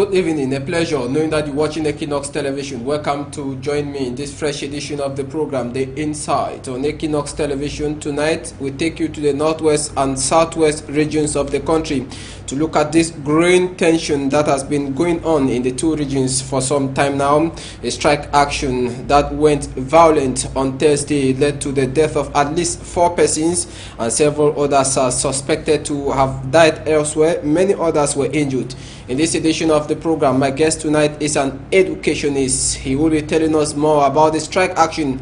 Good evening, a pleasure knowing that you're watching Equinoxe Television. Welcome to join me in this fresh edition of the program, The Insight. On Equinoxe Television tonight, we take you to the northwest and southwest regions of the country to look at this growing tension that has been going on in the two regions for some time now. A strike action that went violent on Thursday led to the death of at least 4 persons, and several others are suspected to have died elsewhere. Many others were injured. In this edition of the program, my guest tonight is an educationist. He will be telling us more about the strike action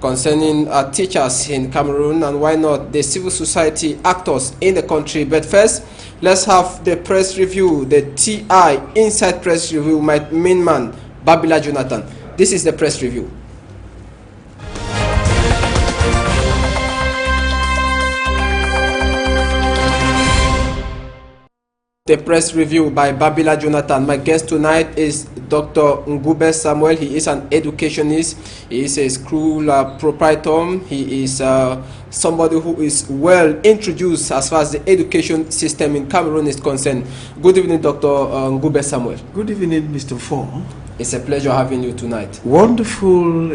concerning teachers in Cameroon and why not the civil society actors in the country. But first, let's have the press review, the TI Inside Press Review, my main man, Babila Jonathan. This is the press review. The press review by Babila Jonathan. My guest tonight is Dr. Ngube Samuel. He is an educationist. He is a school proprietor. He is somebody who is well introduced as far as the education system in Cameroon is concerned. Good evening, Dr. Ngube Samuel. Good evening, Mr. Fong. It's a pleasure having you tonight. Wonderful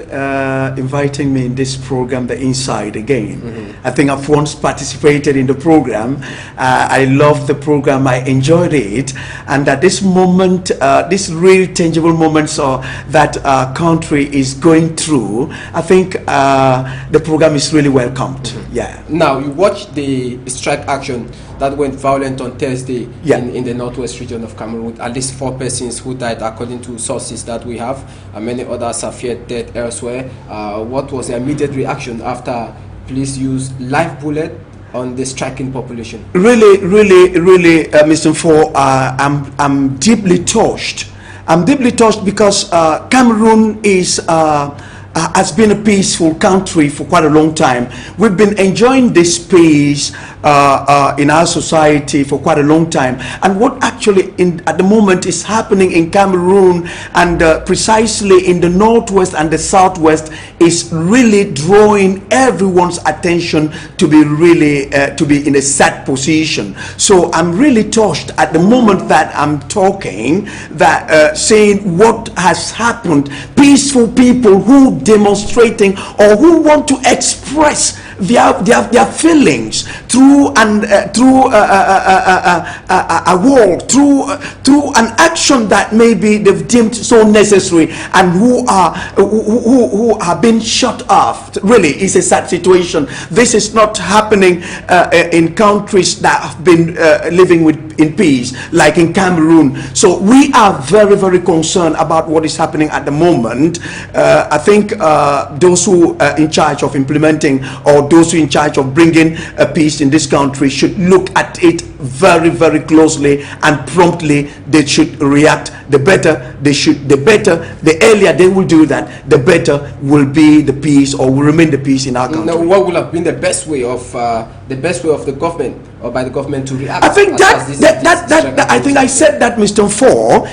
inviting me in this program, The Inside, again. I think I've once participated in the program. I love the program. I enjoyed it. And at this moment, this really tangible moments that our country is going through, I think the program is really welcomed. Yeah. Now, you watched the strike action that went violent on Thursday in the northwest region of Cameroon, with at least 4 persons who died according to sources that we have, and many others are feared dead elsewhere. What was the immediate reaction after police used live bullet on the striking population? Really, Mr. Fo, I'm deeply touched. I'm deeply touched because Cameroon is has been a peaceful country for quite a long time. We've been enjoying this peace in our society for quite a long time. And what actually at the moment is happening in Cameroon and precisely in the northwest and the southwest is really drawing everyone's attention to be really to be in a sad position. So I'm really touched at the moment that I'm talking, that saying what has happened. Peaceful people who demonstrating or who want to express their feelings through a wall, through an action that maybe they've deemed so necessary, and who are being shut off. Really, it's a sad situation. This is not happening in countries that have been living in peace, like in Cameroon. So we are very, very concerned about what is happening at the moment. I think those who are in charge of implementing, or those who are in charge of bringing peace in this country, should look at it very, very closely and promptly. They should react. The earlier they will do that, the better will be the peace, or will remain the peace in our country. Now, what will have been the best way of the government, or by the government, to react? I think I think I said that, Mr. Ford.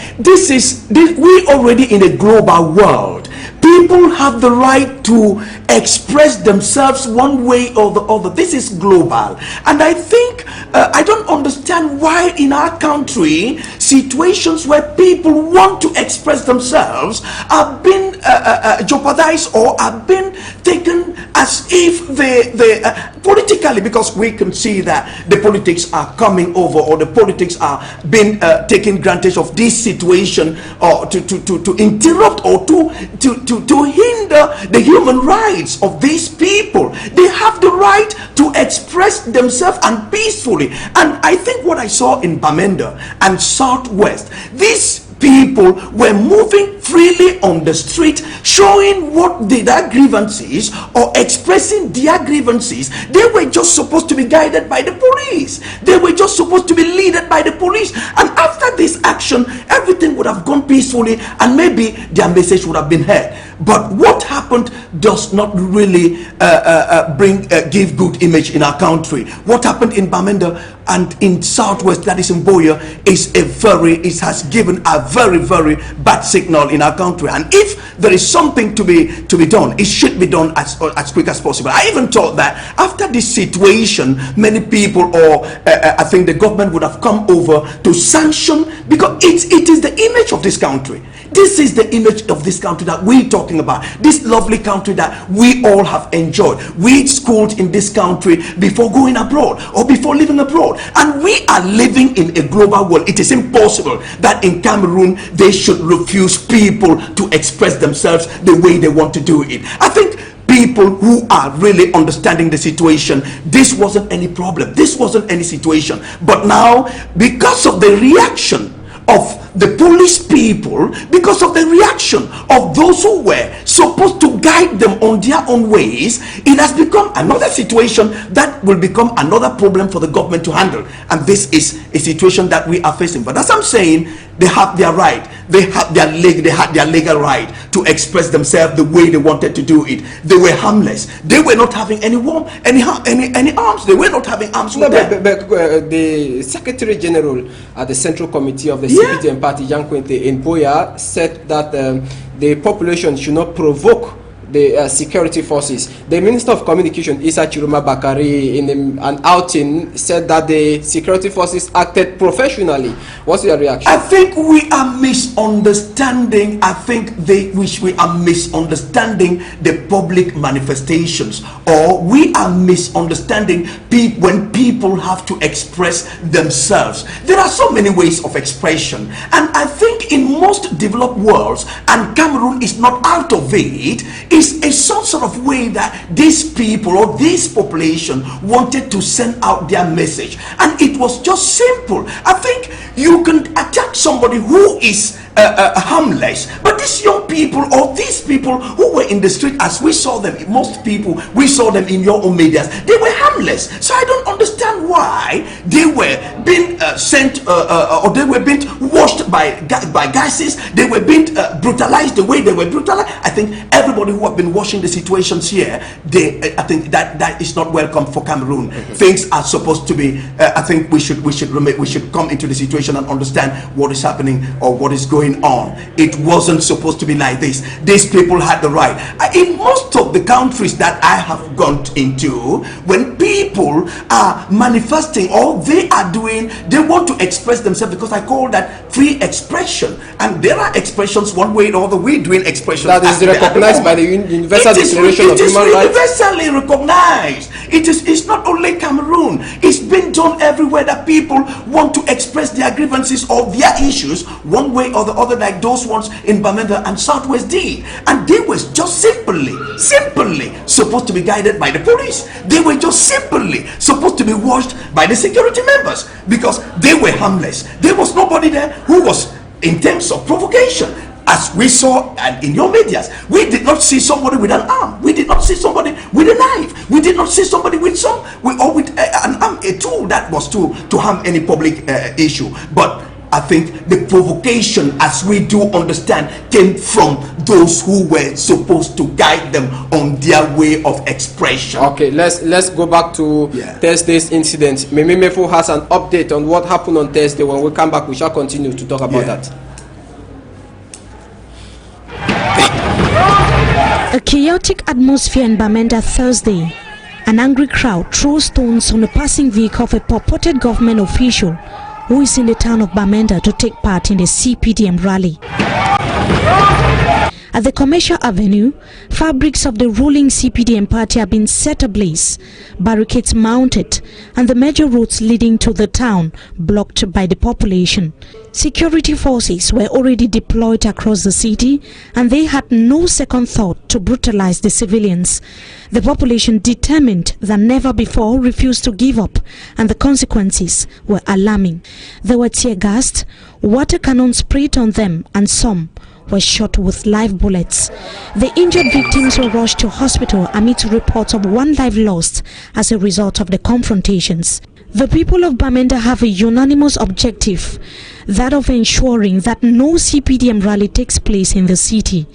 We already in a global world. People have the right to express themselves one way or the other. This is global. And I think, I don't understand why in our country, situations where people want to express themselves are being jeopardized or are being taken as if they politically, because we can see that the politics are coming over, or the politics are being taking advantage of this situation, or to interrupt or to hinder the human rights of these people. They have the right to express themselves and peacefully. And I think what I saw in Bamenda and Southwest, these people were moving freely on the street, showing what their grievances or expressing their grievances. They were just supposed to be guided by the police. They were just supposed to be led by the police. And after this action, everything would have gone peacefully, and maybe their message would have been heard. But what happened does not really give good image in our country. What happened in Bamenda and in Southwest, that is in Boya, it has given a very, very bad signal in our country. And if there is something to be done, it should be done as quick as possible. I even thought that after this situation, many people, or I think the government would have come over to sanction, because it is the image of this country. This is the image of this country that we're talking about. This lovely country that we all have enjoyed. We schooled in this country before going abroad or before living abroad. And we are living in a global world. It is impossible that in Cameroon they should refuse people to express themselves the way they want to do it. I think people who are really understanding the situation, this wasn't any problem. This wasn't any situation. But now, because of the reaction of the police people, because of the reaction of those who were supposed to guide them on their own ways, it has become another situation that will become another problem for the government to handle. And this is a situation that we are facing. But as I'm saying, they have their right, they had their legal right to express themselves the way they wanted to do it. They were harmless. They were not having any arms. They were not having arms with them. But the Secretary General at the Central Committee of the CPDM Party, Yankwente in Boya, said that the population should not provoke the security forces. The Minister of Communication, Issa Chiruma Bakari, in an outing, said that the security forces acted professionally. What's your reaction? I think we are misunderstanding. I think we are misunderstanding the public manifestations, or we are misunderstanding when people have to express themselves. There are so many ways of expression, and I think in most developed worlds, and Cameroon is not out of it, is a sort of way that these people or this population wanted to send out their message, and it was just simple. I think you can attack somebody who is harmless, but these young people or these people who were in the street, as we saw them, most people, we saw them in your own medias, they were harmless. So I don't understand why they were being sent or they were being washed by gases. They were being brutalized the way they were brutalized. I think everybody who have been watching the situations here, I think that is not welcome for Cameroon. Things are supposed to be. I think we should come into the situation and understand what is happening or what is going on. It wasn't supposed to be like this. These people had the right. In most of the countries that I have gone into, when people are manifesting or they want to express themselves, because I call that free expression, and there are expressions one way or the other. We're doing expressions that is recognized by the Universal Declaration of Human Rights. It is universally recognized. It's not only Cameroon. It's been done everywhere that people want to express their grievances or their issues one way or the other, like those ones in Bamenda and Southwest D. And they were just simply supposed to be guided by the police. They were just simply supposed to be watched by the security members, because they were harmless. There was nobody there who was in terms of provocation. As we saw and in your medias, we did not see somebody with an arm. We did not see somebody with a knife. We did not see somebody with an arm, a tool that was to harm any public issue. But I think the provocation, as we do understand, came from those who were supposed to guide them on their way of expression. Okay, let's go back to Thursday's incident. Mimi Mefo has an update on what happened on Thursday. When we come back, we shall continue to talk about that. A chaotic atmosphere in Bamenda Thursday. An angry crowd threw stones on a passing vehicle of a purported government official who is in the town of Bamenda to take part in the CPDM rally. At the Commercial Avenue, fabrics of the ruling CPDM party have been set ablaze, barricades mounted, and the major roads leading to the town blocked by the population. Security forces were already deployed across the city, and they had no second thought to brutalize the civilians. The population, determined than never before, refused to give up, and the consequences were alarming. They were tear-gassed, water cannons sprayed on them, and some were shot with live bullets. The injured victims were rushed to hospital amid reports of one life lost as a result of the confrontations. The people of Bamenda have a unanimous objective, that of ensuring that no CPDM rally takes place in the city.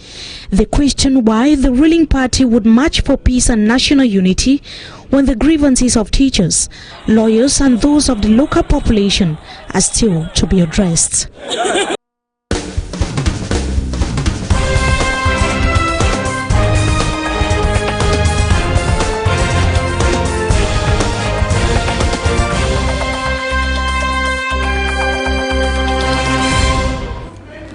They question why the ruling party would march for peace and national unity when the grievances of teachers, lawyers and those of the local population are still to be addressed.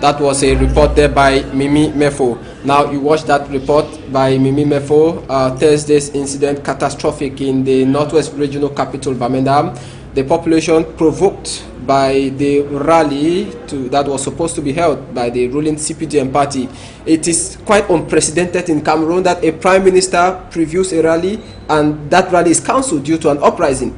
That was a report there by Mimi Mefo. Now you watch that report by Mimi Mefo. Thursday's incident catastrophic in the Northwest Regional Capital, Bamenda. The population provoked by the rally that was supposed to be held by the ruling CPDM party. It is quite unprecedented in Cameroon that a prime minister previews a rally and that rally is cancelled due to an uprising.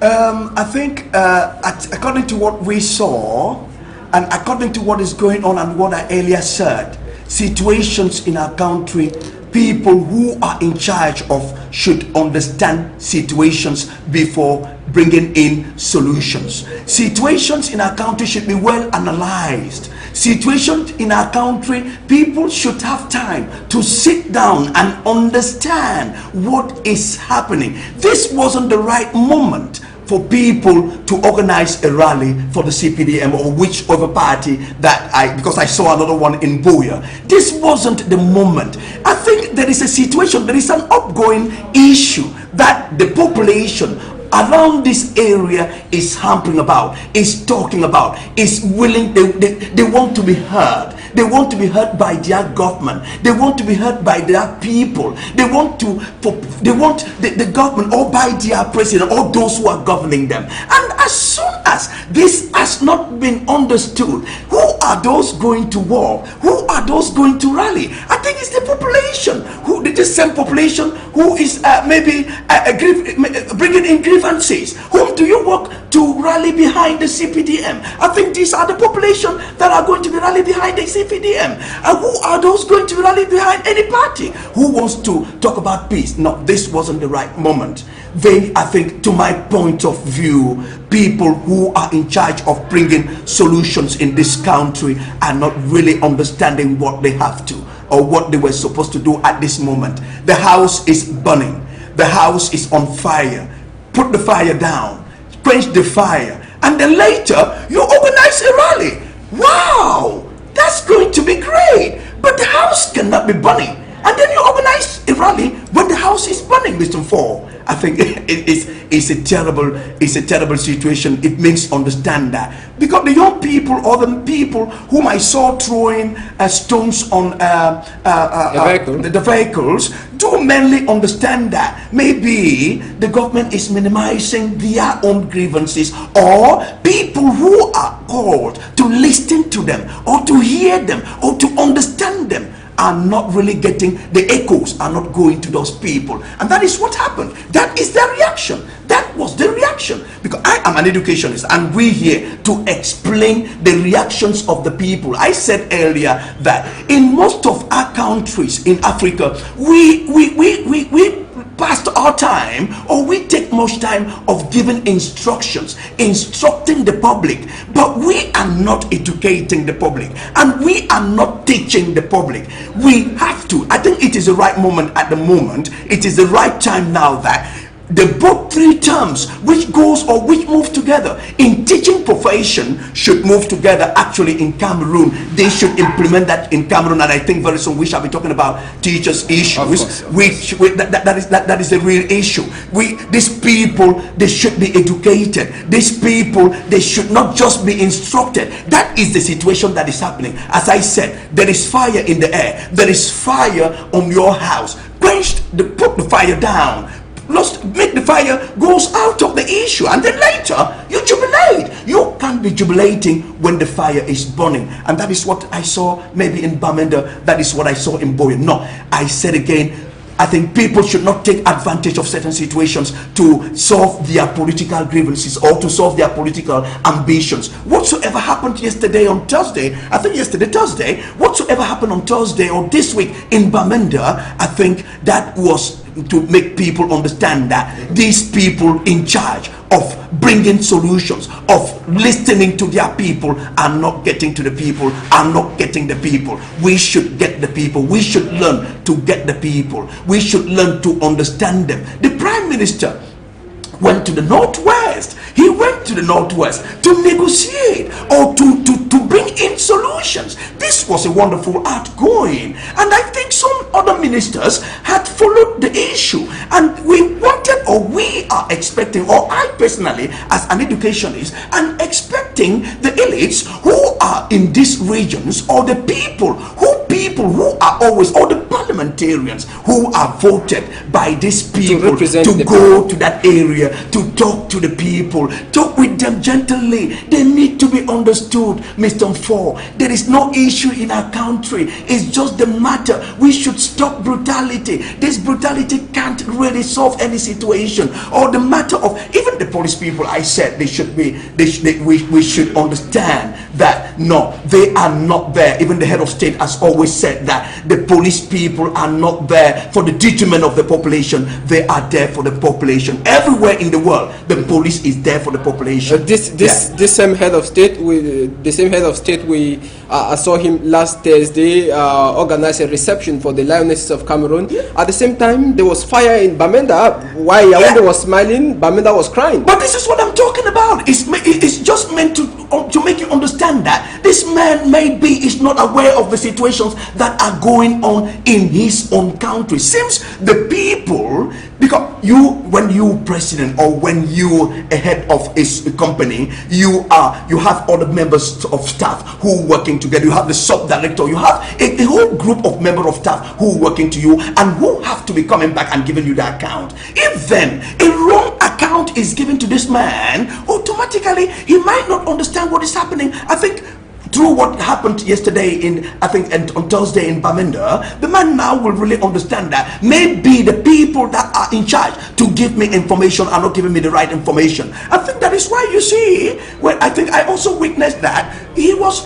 I think according to what we saw, and according to what is going on and what I earlier said, situations in our country, people who are in charge of should understand situations before bringing in solutions. Situations in our country should be well analyzed. Situations in our country, people should have time to sit down and understand what is happening. This wasn't the right moment for people to organize a rally for the CPDM or whichever party that because I saw another one in Boya. This wasn't the moment. I think there is a situation, there is an ongoing issue that the population around this area is hampering about, is talking about, is willing, they want to be heard. They want to be heard by their government. They want to be heard by their people. They want the government or by their president or those who are governing them. And as soon as this has not been understood, who are those going to war? Who are those going to rally? I think it's the population, the same population who is maybe bringing in grievances. Whom do you work to rally behind the CPDM? I think these are the population that are going to be rally behind the CPDM. And who are those going to rally behind any party who wants to talk about peace? No, this wasn't the right moment. Then I think, to my point of view, people who are in charge of bringing solutions in this country are not really understanding what they have to or what they were supposed to do at this moment. The house is burning. The house is on fire. Put the fire down. Quench the fire. And then later, you organize a rally. Wow! That's going to be great. But the house cannot be burning. And then you organize a rally when the house is burning, Mr. Fall. I think it's a terrible situation. It means understand that, because the young people or the people whom I saw throwing stones on the vehicles do mainly understand that maybe the government is minimizing their own grievances, or people who are called to listen to them or to hear them or to understand them are not really getting, the echoes are not going to those people. And that is what happened. That is the reaction. That was the reaction. Because I am an educationist and we're here to explain the reactions of the people. I said earlier that in most of our countries in Africa, we past our time, or we take much time of giving instructions, instructing the public, but we are not educating the public and we are not teaching the public. We have to. I think it is the right moment at the moment. It is the right time now that the both three terms which goes or which move together in teaching profession should move together. Actually in Cameroon they should implement that in Cameroon, and I think very soon we shall be talking about teachers issues, that is a real issue. These people, they should be educated. These people, they should not just be instructed. That is the situation that is happening. As I said, there is fire in the air, there is fire on your house. Put the fire down. Make the fire goes out of the issue, and then later you jubilate. You can't be jubilating when the fire is burning. And that is what I saw maybe in Bamenda. That is what I saw in Boya. No, I said again, I think people should not take advantage of certain situations to solve their political grievances or to solve their political ambitions. Whatsoever happened yesterday on Thursday, I think yesterday, Thursday, whatsoever happened on Thursday or this week in Bamenda, I think that was to make people understand that these people in charge of bringing solutions, of listening to their people, are not getting to the people, are not getting the people. We should get the people. We should learn to get the people. We should learn to understand them. The Prime Minister went to the Northwest. He went to the Northwest to negotiate or to bring in solutions. This was a wonderful outgoing, and I think some other ministers had followed the issue, and we wanted, or we are expecting, or I personally as an educationist am expecting the elites who are in these regions, or the people who are always, or the parliamentarians who are voted by these people to go to that area, to talk to the people, talk with them gently. They need to be understood, Mr. Four. There is no issue in our country. It's just the matter. We should stop brutality. This brutality can't really solve any situation. Or the matter of even the police people, I said we should understand that no, they are not there. Even the head of state has always said that the police people are not there for the detriment of the population. They are there for the population. Everywhere in the world, the police is there for the population. This same head of state, I saw him last Thursday organize a reception for the Lionesses of Cameroon. At the same time, there was fire in Bamenda. While Yaoundé was smiling, Bamenda was crying. But this is what I'm talking about. It's just meant to make you understand that this man maybe is not aware of the situations that are going on in his own country. Seems the people, because when you president, or when you a head of a company, you have other members of staff who working together. You have the sub director. You have a whole group of members of staff who working to you and who have to be coming back and giving you the account. If then a wrong account is given to this man, automatically he might not understand what is happening. I think through what happened yesterday and on Thursday in Bamenda, the man now will really understand that maybe the people that are in charge to give me information are not giving me the right information. I think that is why you see, well, I think I also witnessed that he was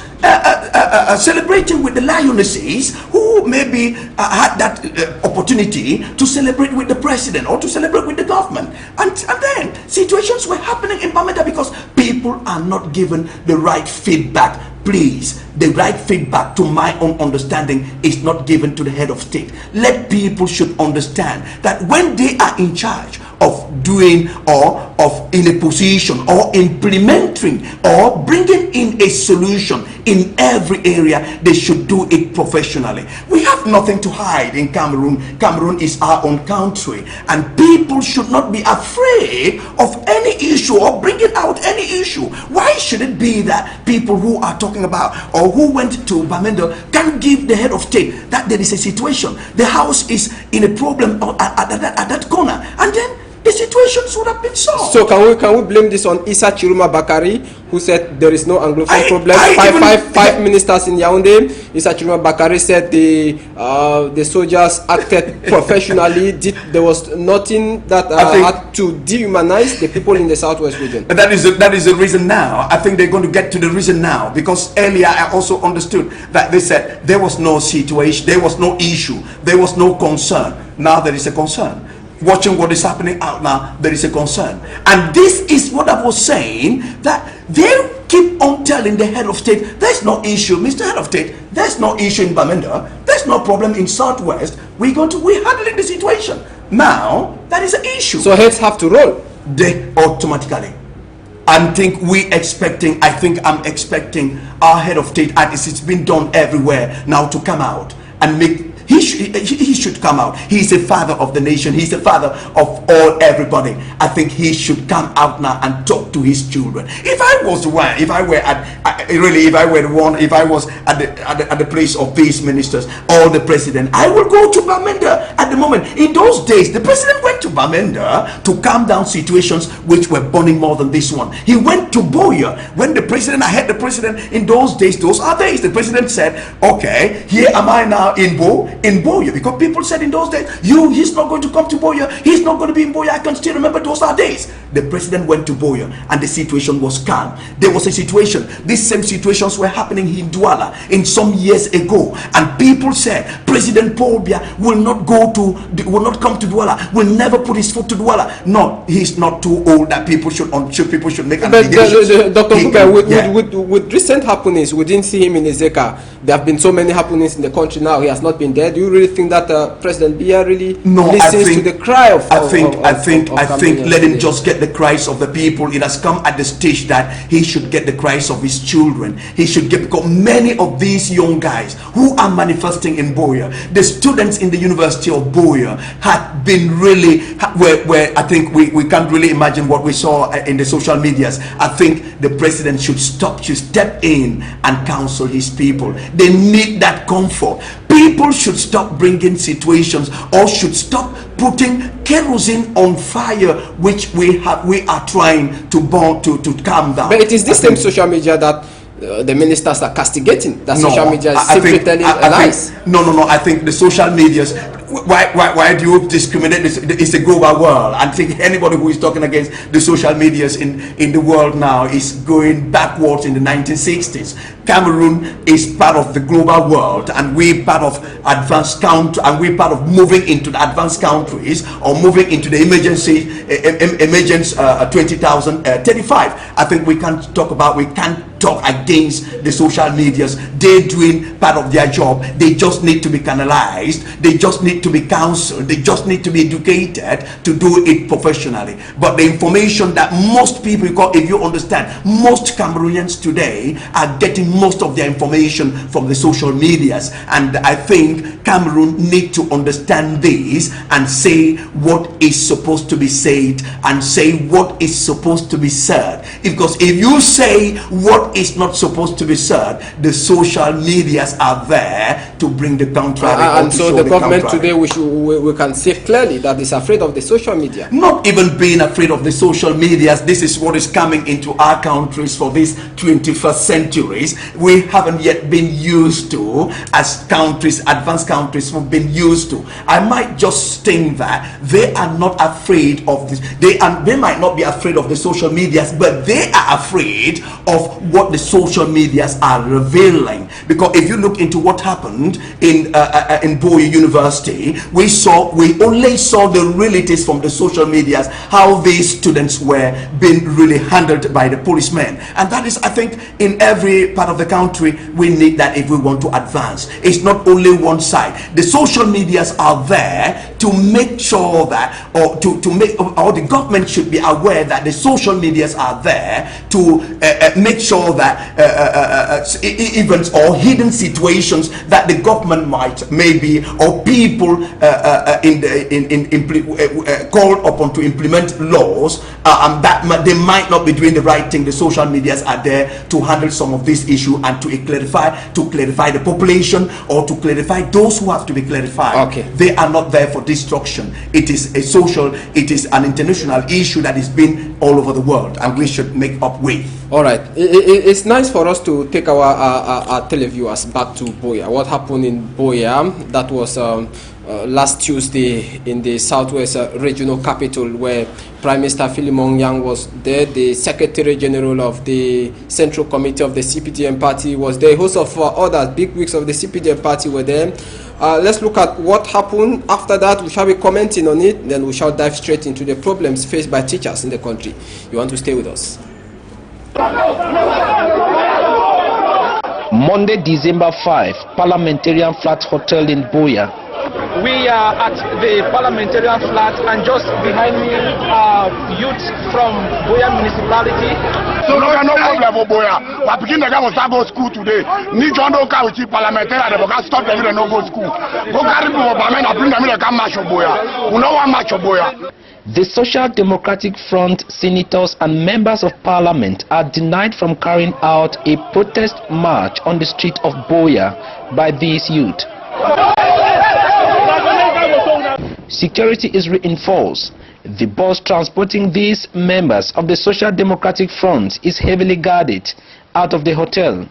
celebrating with the Lionesses, who maybe had that opportunity to celebrate with the president or to celebrate with the government, and then situations were happening in Bamenda because people are not given the right feedback. Please, the right feedback, to my own understanding, is not given to the head of state. Let people should understand that when they are in charge of doing, or of in a position, or implementing, or bringing in a solution in every area, they should do it professionally. We have nothing to hide in Cameroon. Cameroon is our own country, and people should not be afraid of any issue or bringing out any issue. Why should it be that people who are talking about, or who went to Bamenda, can give the head of state that there is a situation, the house is in a problem at that corner, and then the situations would have been solved? So can we blame this on Issa Chiruma Bakari, who said there is no Anglophone problem? Five ministers in Yaoundé. Issa Chiruma Bakari said the soldiers acted professionally. There was nothing that had to dehumanize the people in the southwest region. And that is the reason now. I think they're going to get to the reason now, because earlier I also understood that they said there was no situation, there was no issue, there was no concern. Now there is a concern. Watching what is happening out now, there is a concern. And this is what I was saying, that they keep on telling the head of state, there's no issue, Mr. Head of State, there's no issue in Bamenda, there's no problem in Southwest, we're handling the situation. Now, that is an issue. So heads have to roll. They automatically. I think I'm expecting our head of state, and it's been done everywhere now, to come out and make. He should come out. He's a father of the nation. He's the father of everybody. I think he should come out now and talk to his children. If I was the one, if I was at the place of these ministers or the president, I will go to Bamenda at the moment. In those days, the president went to Bamenda to calm down situations which were burning more than this one. He went to Boya when I had the president in those days. Those are days. The president said, okay, here am I now in Bo. in Boya, because people said in those days, he's not going to come to Boya, he's not going to be in Boya. I can still remember those are days. The president went to Boya and the situation was calm. There was a situation, these same situations were happening in Douala in some years ago, and people said President Paul Biya will not come to Douala, will never put his foot to Douala. No, he's not too old that people should make an But Dr. Ngube, with recent happenings, we didn't see him in Ezeka. There have been so many happenings in the country now. He has not been there. Do you really think that President Biya really listens to the cry of I think let him just get the cries of the people. It has come at the stage that he should get the cries of his children. He should get, because many of these young guys who are manifesting in Boya, the students in the University of Boya, had been really where I think we can't really imagine what we saw in the social medias. I think the president should step in and counsel his people. They need that comfort. People should stop bringing situations, or should stop putting kerosene on fire, which we are trying to burn, to calm down. But it is this same social media that the ministers are castigating. That social media is simply telling lies. No. I think the social medias. Why do you discriminate? It's a global world. I think anybody who is talking against the social medias in the world now is going backwards in the 1960s. Cameroon is part of the global world, and we're part of advanced country, and we're part of moving into the advanced countries, or moving into the emergence 2035. I think we can't talk against the social medias. They're doing part of their job. They just need to be canalized. They just need to be counseled. They just need to be educated to do it professionally. But the information that most people, if you understand, most Cameroonians today are getting most of their information from the social medias, and I think Cameroon need to understand this and say what is supposed to be said and say what is supposed to be said. Because if you say what is not supposed to be said, the social medias are there to bring the contrary. And so the government today, we can say clearly that is afraid of the social media. Not even being afraid of the social medias. This is what is coming into our countries for these 21st centuries. We haven't yet been used to, as countries, advanced countries have been used to. I might just think that they are not afraid of this. They might not be afraid of the social medias, but they are afraid of what the social medias are revealing. Because if you look into what happened in Boya University, we only saw the realities from the social medias, how these students were being really handled by the policemen. And that is, I think, in every part of the country, we need that if we want to advance. It's not only one side. The social medias are there to make sure that, or the government should be aware that the social medias are there to make sure that events or hidden situations that the government might maybe, or people called upon to implement laws, that they might not be doing the right thing. The social medias are there to handle some of this issue and to clarify the population, or to clarify those who have to be clarified. Okay. They are not there for destruction. It is a social, it is an international issue that has been all over the world, and we should make up with. All right, it's nice for us to take our televiewers back to Boya. What happened in Boya? That was last Tuesday in the Southwest Regional Capital, where Prime Minister Philemon Yang was there. The Secretary General of the Central Committee of the CPDM Party was there. A host of others, big wigs of the CPDM Party were there. Let's look at what happened. After that, we shall be commenting on it. Then we shall dive straight into the problems faced by teachers in the country. You want to stay with us? Monday, December 5, Parliamentarian Flat Hotel in Boya. We are at the Parliamentarian Flat, and just behind me are youth from Boya municipality. So no problem for Boya. But begin the guy will start go school today. Need to know how to parliamentarian. They will stop them and no go school. Go carry people for men and bring them in the match of Boya. We know one match of Boya. The Social Democratic Front senators and members of parliament are denied from carrying out a protest march on the street of Boya by these youth. Security is reinforced. The bus transporting these members of the Social Democratic Front is heavily guarded out of the hotel.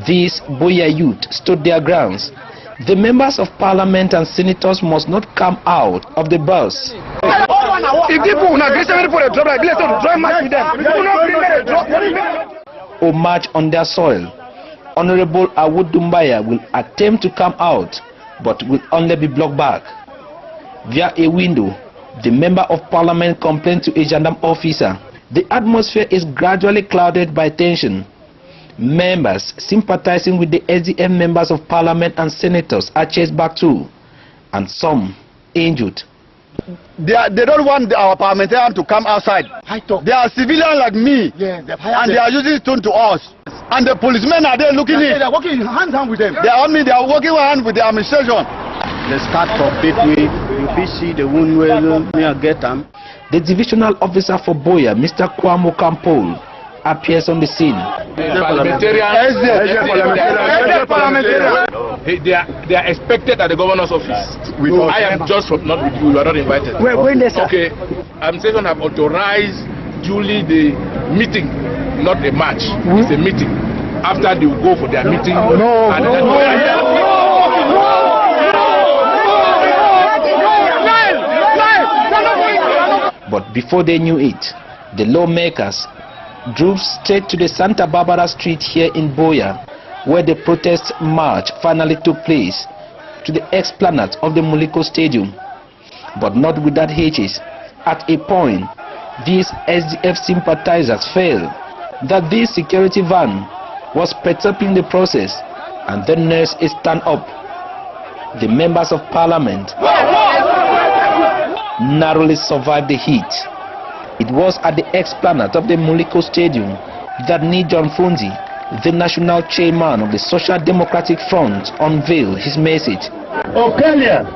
These Boya youth stood their grounds. The members of parliament and senators must not come out of the bus. Or march on their soil. Honorable Awud Dumbaya will attempt to come out, but will only be blocked back. Via a window, the member of parliament complained to a gendarme officer. The atmosphere is gradually clouded by tension. Members sympathizing with the SDF members of parliament and senators are chased back too, and some injured. They don't want our parliamentarians to come outside. They are civilians like me, and they are using stone to us. And the policemen are there looking in. They are working hand in hand with them. They are working hand with the administration. The start of it, you see the wound where you get them. The divisional officer for Boya, Mr. Kwamo Kampol, appears on the scene. They are expected at the governor's office. I am just not with you. You are not invited. Okay, administration have authorized duly the meeting, not a march. It's a meeting. After they will go for their meeting. But before they knew it, the lawmakers drove straight to the Santa Barbara Street here in Boya, where the protest march finally took place, to the explanade of the Muliko Stadium. But not without hitches. At a point, these SDF sympathizers felt that this security van was perturbing the process, and the nurse is stand up. The members of parliament narrowly survived the heat. It was at the explanade of the Muliko Stadium that Nijon Funzi, the national chairman of the Social Democratic Front, unveiled his message. Okelia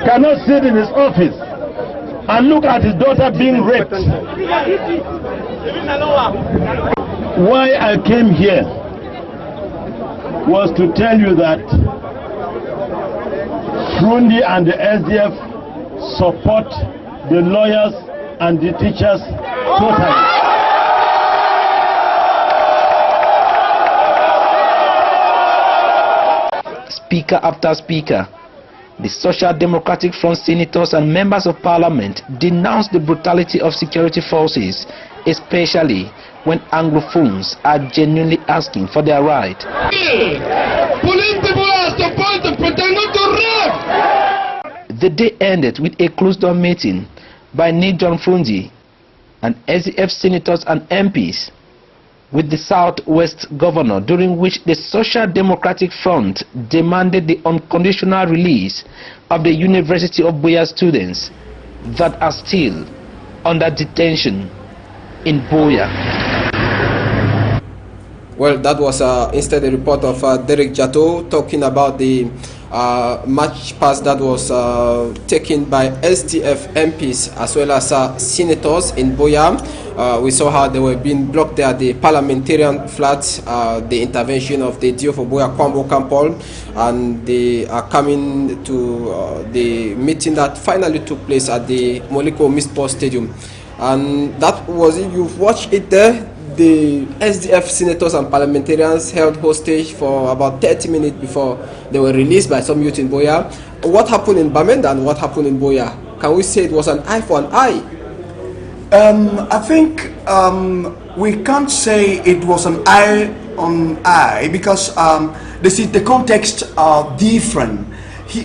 cannot sit in his office and look at his daughter being raped. Why I came here was to tell you that Frundi and the SDF support the lawyers and the teachers totally. Speaker after speaker, the Social Democratic Front senators and members of parliament denounced the brutality of security forces, especially when Anglophones are genuinely asking for their right. Police people are supposed to pretend not to rape. The day ended with a closed-door meeting by Nijon Funzi and SDF senators and MPs with the Southwest governor, during which the Social Democratic Front demanded the unconditional release of the University of Boya students that are still under detention in Boya. Well, that was instead a report of Derek Jato talking about the march past that was taken by SDF MPs as well as senators in Boya. We saw how they were being blocked there at the parliamentarian flat, the intervention of the DO for Boya, Kwambo Kampol, and they are coming to the meeting that finally took place at the Moliko Mistball Stadium. And that was it. You've watched it there. The SDF senators and parliamentarians held hostage for about 30 minutes before they were released by some youth in Boya. What happened in Bamenda and what happened in Boya? Can we say it was an eye for an eye? I think we can't say it was an eye on eye because the context are different.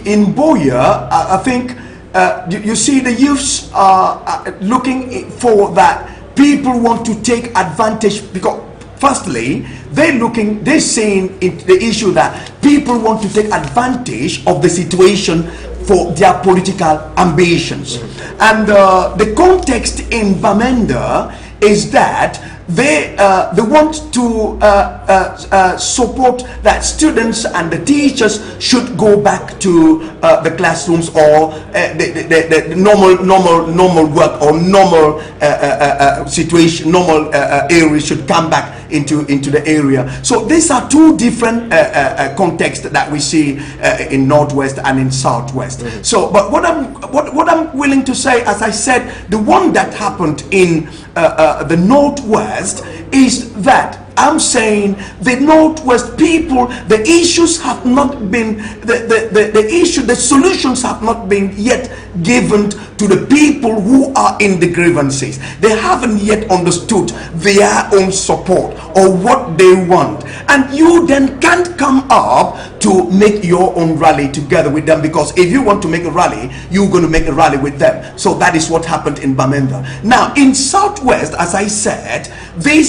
In Boya, I think you see the youths are looking for that. People want to take advantage because, firstly, they're saying the issue that people want to take advantage of the situation for their political ambitions. And the context in Bamenda is that they want to support that students and the teachers should go back to the classrooms or the normal work or normal situation, normal area should come back into the area. So these are two different contexts that we see in Northwest and in Southwest. So, but what I'm willing to say, as I said, the one that happened in the Northwest is that I'm saying the Northwest people, the issues have not been, the solutions have not been yet given to the people who are in the grievances. They haven't yet understood their own support or what they want. And you then can't come up to make your own rally together with them, because if you want to make a rally, you're going to make a rally with them. So that is what happened in Bamenda. Now in Southwest, as I said, we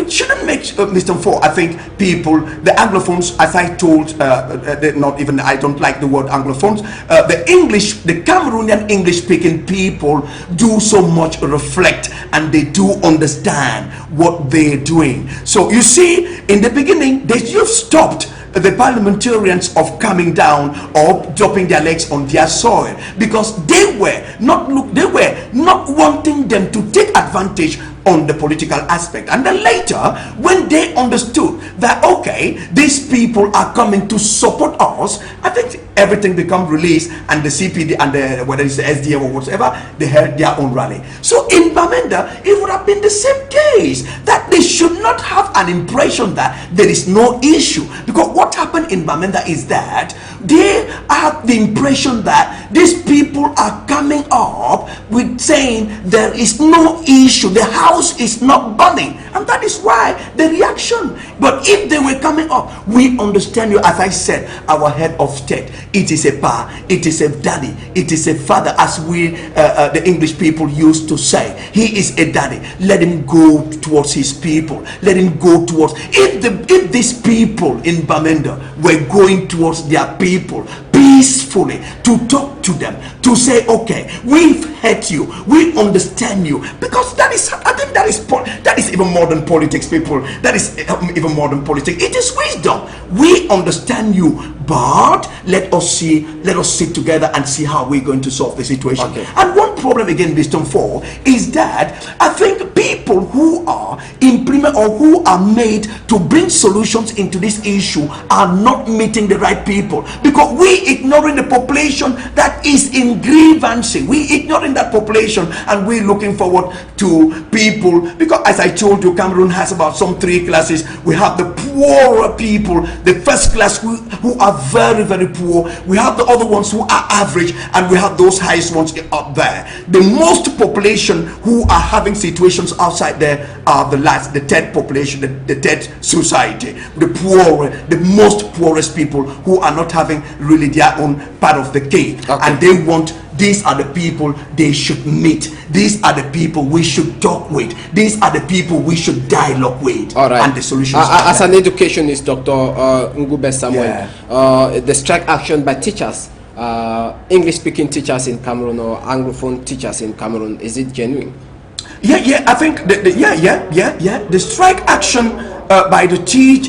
shouldn't make Mr. Ford, I think people, the Anglophones, as I told, not even, I don't like the word Anglophones, the Cameroonian English speaking people do so much reflect, and they do understand what they're doing. So you see, in the beginning, you've stopped the parliamentarians of coming down or dropping their legs on their soil, because they were not wanting them to take advantage on the political aspect. And then later, when they understood that okay, these people are coming to support us, I think everything become released, and the CPD and the, whether it's the SDF or whatever, they held their own rally. So in Bamenda, it would have been the same case, that they should not have an impression that there is no issue, because what happened in Bamenda is that they have the impression that these people are coming up with saying there is no issue, the house is not burning, and that is why the reaction. But if they were coming up, we understand you, as I said, our head of state, it is a pa, it is a daddy, it is a father, as we the English people used to say. He is a daddy. Let him go towards his people, let him go towards, if these people in Bamenda were going towards their people peacefully, to talk to them, to say okay, we've heard you, we understand you, because that is, I think that is even modern politics, people. That is even modern politics. It is wisdom. We understand you, but let us sit together and see how we're going to solve the situation. Okay. And one problem again, Mr. Ford, is that I think people who are implement or who are made to bring solutions into this issue are not meeting the right people, because we ignoring the population that is in grievances. We ignoring that population, and we're looking forward to people, because as I told you, Cameroon has about some 3 classes. We have the poorer people, the first class who are very, very poor. We have the other ones who are average, and we have those highest ones up there. The most population who are having situations outside there are the third population, the third society, the poorer, the most poorest people who are not having really their own part of the cake. Okay. And they want, these are the people they should meet. These are the people we should talk with. These are the people we should dialogue with. All right. And the solutions. As an educationist, Dr. Ngube Samuel, the strike action by teachers, English-speaking teachers in Cameroon or Anglophone teachers in Cameroon, is it genuine? Yeah, I think the strike action by the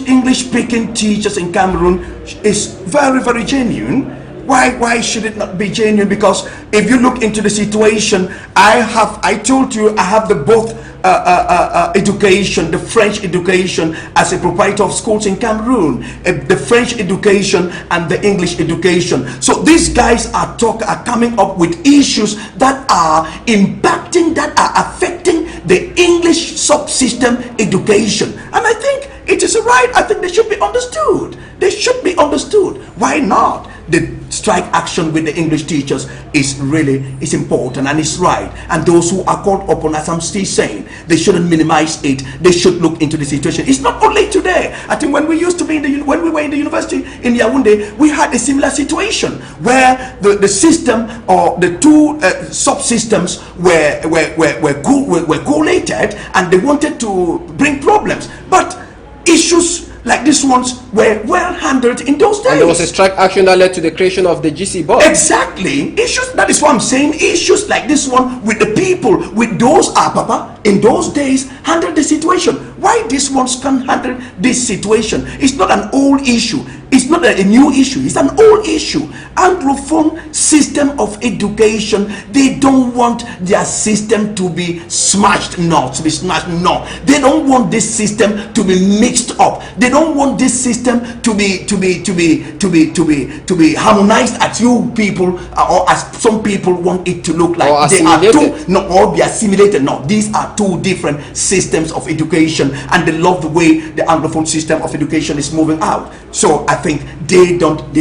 English-speaking teachers in Cameroon is very, very genuine. Why should it not be genuine? Because if you look into the situation, I told you I have the both education, the French education as a proprietor of schools in Cameroon, the French education and the English education. So these guys are coming up with issues that are impacting, that are affecting the English subsystem education, and I think it is right. I think they should be understood. They should be understood. Why not? The strike action with the English teachers is important, and it's right. And those who are called upon, as I'm still saying, they shouldn't minimize it. They should look into the situation. It's not only today. I think when we used to be when we were in the university in Yaoundé, we had a similar situation where the system or the two subsystems were collated, and they wanted to bring problems. But issues like these ones were well handled in those days. And there was a strike action that led to the creation of the GC board. Exactly. Issues, that is what I'm saying. Issues like this one with the people, with those Papa, in those days, handle the situation. Why these ones can't handle this situation? It's not an old issue. It's not a new issue. It's an old issue. Anglophone system of education, they don't want their system to be smashed. No, to be smashed. No, they don't want this system to be mixed up. They don't want this system to be harmonized as you people or as some people want it to look like. Or they are too, no, or be assimilated. No, these are have two different systems of education, and they love the way the Anglophone system of education is moving out. So I think they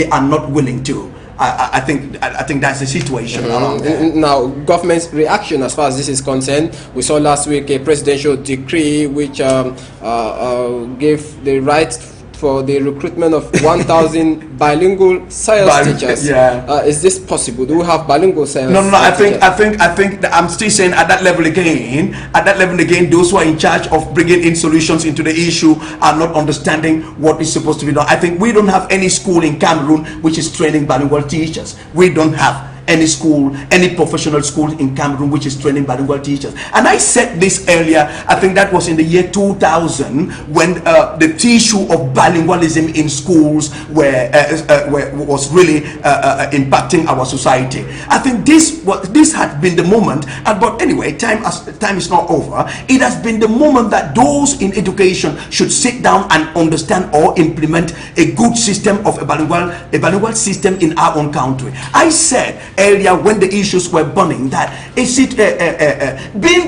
are not willing to. I think that's the situation around there. Now, government's reaction as far as this is concerned, we saw last week a presidential decree which gave the right for the recruitment of 1,000 bilingual science teachers. Yeah. Is this possible? Do we have bilingual science? No. I think that I'm still saying at that level again. At that level again, those who are in charge of bringing in solutions into the issue are not understanding what is supposed to be done. I think we don't have any school in Cameroon which is training bilingual teachers. We don't have any school, any professional school in Cameroon which is training bilingual teachers. And I said this earlier, I think that was in the year 2000 when the issue of bilingualism in schools was really impacting our society. I think this had been the moment, but anyway, time is not over. It has been the moment that those in education should sit down and understand or implement a good system of a bilingual system in our own country. I said earlier when the issues were burning that is it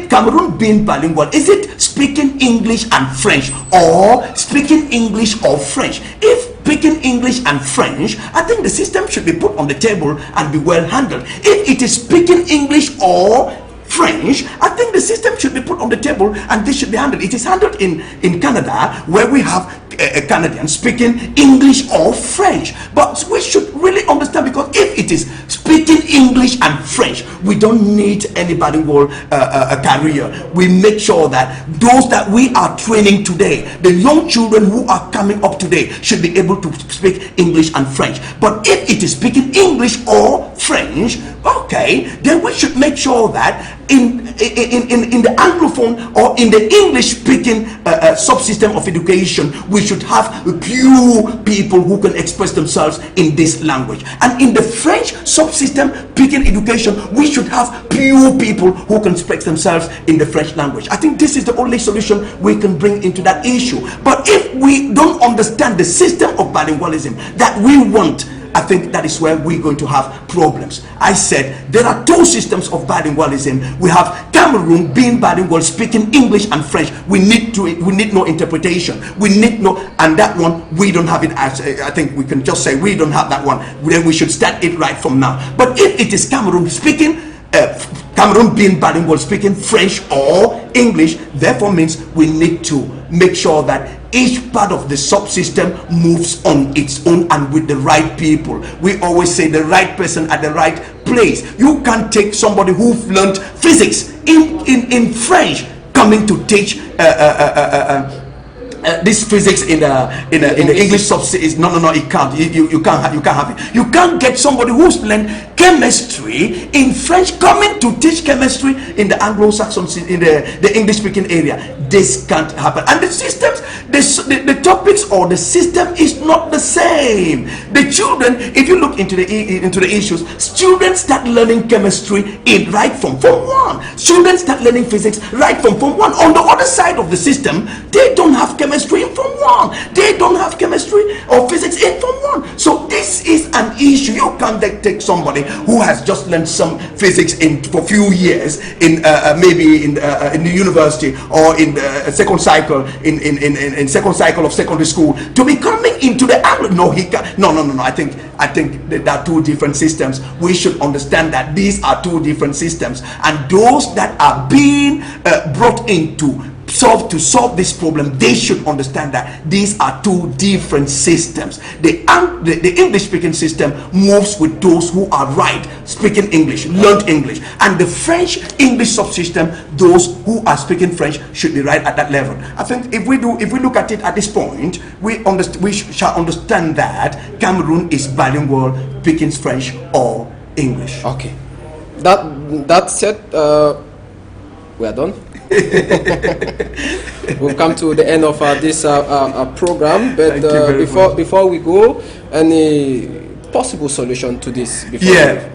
Cameroon being bilingual, is it speaking English and French or speaking English or French? If speaking English and French, I think the system should be put on the table and be well handled. If it is speaking English or French, I think the system should be put on the table and this should be handled. It is handled in Canada, where we have Canadians speaking English or French. But we should really understand, because if it is speaking English and French, we don't need any bilingual career. We make sure that those that we are training today, the young children who are coming up today, should be able to speak English and French. But if it is speaking English or French, okay, then we should make sure that in the Anglophone or in the English-speaking subsystem of education, we should have few people who can express themselves in this language. And in the French subsystem speaking education, we should have few people who can express themselves in the French language. I think this is the only solution we can bring into that issue. But if we don't understand the system of bilingualism that we want, I think that is where we're going to have problems. I said there are two systems of bilingualism. We have Cameroon being bilingual, speaking English and French. We need no interpretation. We need no, and that one we don't have it. I think we can just say we don't have that one. Then we should start it right from now. But if it is Cameroon speaking, Cameroon being bilingual, speaking French or English, therefore means we need to make sure that each part of the subsystem moves on its own and with the right people. We always say the right person at the right place. You can't take somebody who's learned physics in French coming to teach this physics in the English subsystem. No, it can't. You can't have it. You can't get somebody who's learned chemistry in French coming to teach chemistry in the Anglo-Saxon, in the English-speaking area. This can't happen. And the systems, the topics or the system is not the same. The children, if you look into the issues, students start learning chemistry right from Form 1. Students start learning physics right from Form 1. On the other side of the system, they don't have chemistry in Form 1. They don't have chemistry or physics in Form 1. So this is an issue. You can't take somebody who has just learned some physics for a few years maybe in the university or in the second cycle in second cycle of secondary school to be coming into the Anglo. No, he can't. No. I think there are two different systems. We should understand that these are two different systems, and those that are being brought into to solve this problem, they should understand that these are two different systems. The English speaking system moves with those who are right, speaking English, learned English, and the French English subsystem, those who are speaking French should be right at that level. I think if we look at it at this point, we shall understand that Cameroon is bilingual, speaking French or English. Okay, that said, we are done. We've come to the end of this program, but before we go, any possible solution to this? Mr.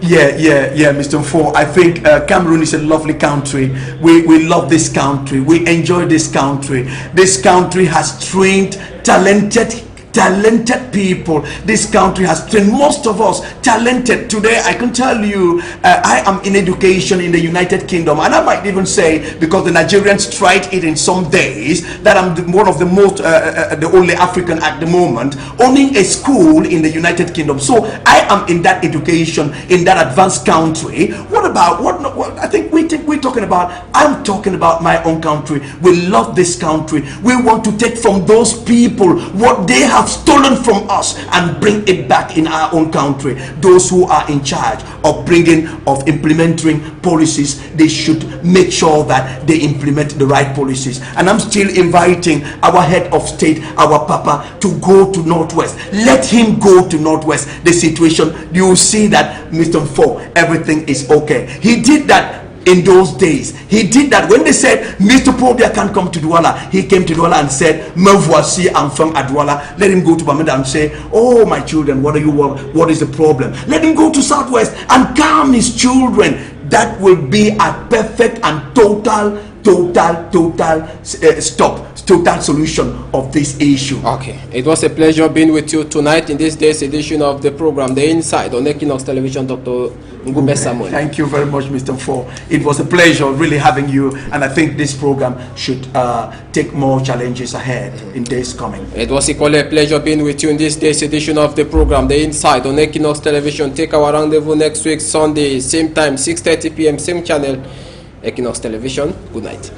Mfo, I think Cameroon is a lovely country. We love this country. We enjoy this country. This country has trained talented talented people. This country has trained most of us talented. Today I can tell you, I am in education in the United Kingdom, and I might even say, because the Nigerians tried it in some days, that I'm one of the most the only African at the moment owning a school in the United Kingdom. So I am in that education in that advanced country. What about what I think we're talking about? I'm talking about my own country. We love this country. We want to take from those people what they have stolen from us and bring it back in our own country. Those who are in charge of implementing policies, they should make sure that they implement the right policies. And I'm still inviting our head of state, our Papa, to go to Northwest. Let him go to Northwest. The situation, you will see that Mr. Fo, everything is okay. He did that in those days. He did that when they said Mr. Probia can't come to Douala. He came to Douala and said, Me voici enfant à Douala. Let him go to Bamenda and say, oh my children, what is the problem? Let him go to Southwest and calm his children. That will be a perfect and total solution of this issue. Okay, it was a pleasure being with you tonight in this day's edition of the program The Inside on Equinoxe Television. Dr. Ngube Samuel. Thank you very much, Mr. Fo. It was a pleasure really having you, and I think this program should take more challenges ahead in days coming. It was equally a pleasure being with you in this day's edition of the program The Inside on Equinoxe Television. Take our rendezvous next week Sunday, same time, 6:30 p.m., same channel, Equinoxe Television. Good night.